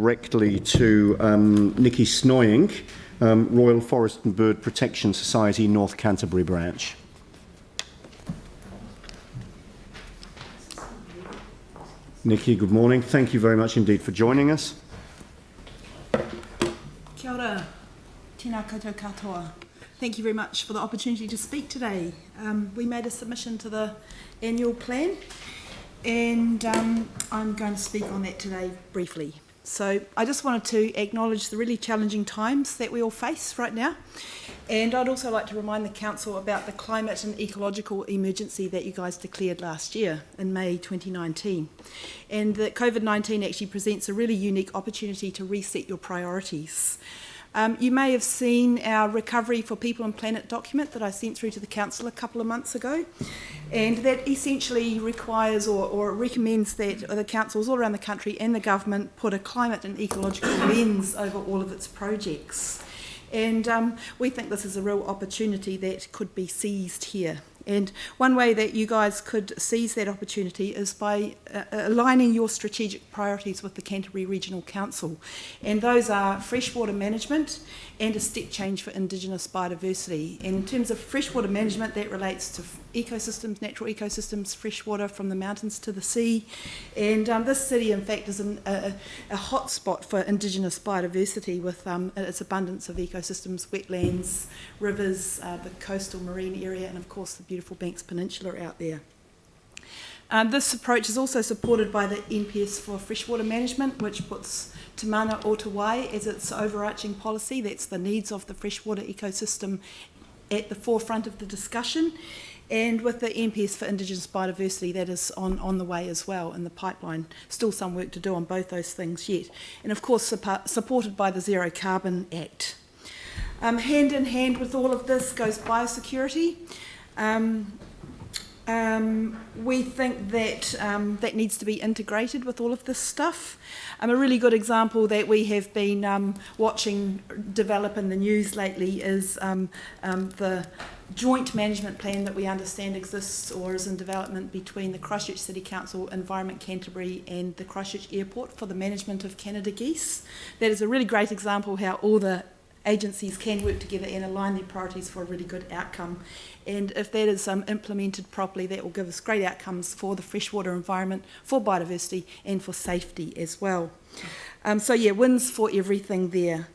directly to Nicky Snoyink, Royal Forest and Bird Protection Society, North Canterbury branch. Nicky, good morning. Thank you very much indeed for joining us. Kia ora, tēnā koutou katoa. Thank you very much for the opportunity to speak today. We made a submission to the annual plan, and I'm going to speak on that today briefly. So I just wanted to acknowledge the really challenging times that we all face right now, and I'd also like to remind the Council about the climate and ecological emergency that you guys declared last year in May 2019, and that COVID-19 actually presents a really unique opportunity to reset your priorities. You may have seen our Recovery for People and Planet document that I sent through to the Council a couple of months ago, and that essentially requires or recommends that the councils all around the country and the government put a climate and ecological lens over all of its projects. And we think this is a real opportunity that could be seized here. And one way that you guys could seize that opportunity is by aligning your strategic priorities with the Canterbury Regional Council. And those are freshwater management and a step change for Indigenous biodiversity. And in terms of freshwater management, that relates to ecosystems, natural ecosystems, freshwater from the mountains to the sea. And this city, in fact, is a hotspot for Indigenous biodiversity with its abundance of ecosystems, wetlands, rivers, the coastal marine area, and of course the beautiful Banks Peninsula out there. This approach is also supported by the NPS for freshwater management, which puts Te Mana o Te Wai as its overarching policy. That's the needs of the freshwater ecosystem at the forefront of the discussion. And with the NPS for Indigenous biodiversity, that is on the way as well in the pipeline. Still some work to do on both those things yet. And of course supported by the Zero Carbon Act. Hand in hand with all of this goes biosecurity. We think that that needs to be integrated with all of this stuff. A really good example that we have been watching develop in the news lately is the joint management plan that we understand exists or is in development between the Christchurch City Council, Environment Canterbury and the Christchurch Airport for the management of Canada geese. That is a really great example how all the agencies can work together and align their priorities for a really good outcome. And if that is implemented properly, that will give us great outcomes for the freshwater environment, for biodiversity and for safety as well. So yeah, wins for everything there.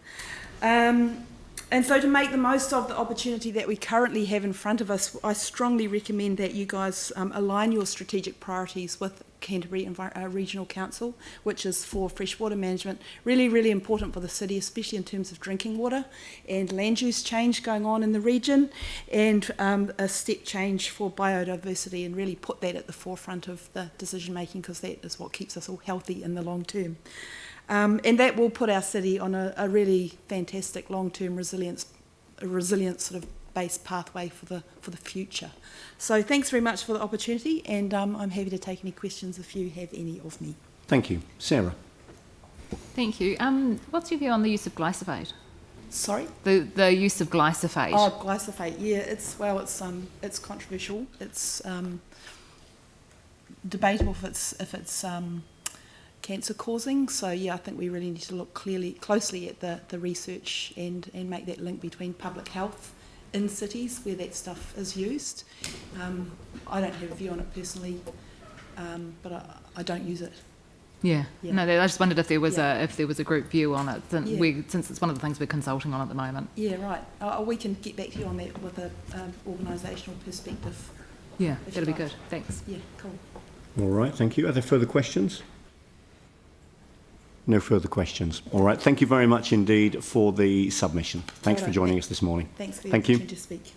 And so to make the most of the opportunity that we currently have in front of us, I strongly recommend that you guys align your strategic priorities with Canterbury Regional Council, which is for freshwater management. Really, really important for the city, especially in terms of drinking water and land use change going on in the region, and a step change for biodiversity, and really put that at the forefront of the decision making, because that is what keeps us all healthy in the long term. And that will put our city on a really fantastic long-term resilient sort of based pathway for the future. So thanks very much for the opportunity, and I'm happy to take any questions if you have any of me. Thank you. Sarah. Thank you. What's your view on the use of glyphosate? Sorry? The use of glyphosate. Oh, glyphosate. Yeah, it's controversial. It's debatable if it's cancer causing. So yeah, I think we really need to look closely at the research and make that link between public health in cities where that stuff is used. I don't have a view on it personally, but I don't use it. Yeah. No, I just wondered if there was a group view on it, since it's one of the things we're consulting on at the moment. Yeah, right. We can get back to you on that with an organisational perspective. Yeah, that'll be good. Thanks. Yeah, cool. All right, thank you. Are there further questions? No further questions. All right, thank you very much indeed for the submission. Thanks for joining us this morning. Thanks for the opportunity to speak.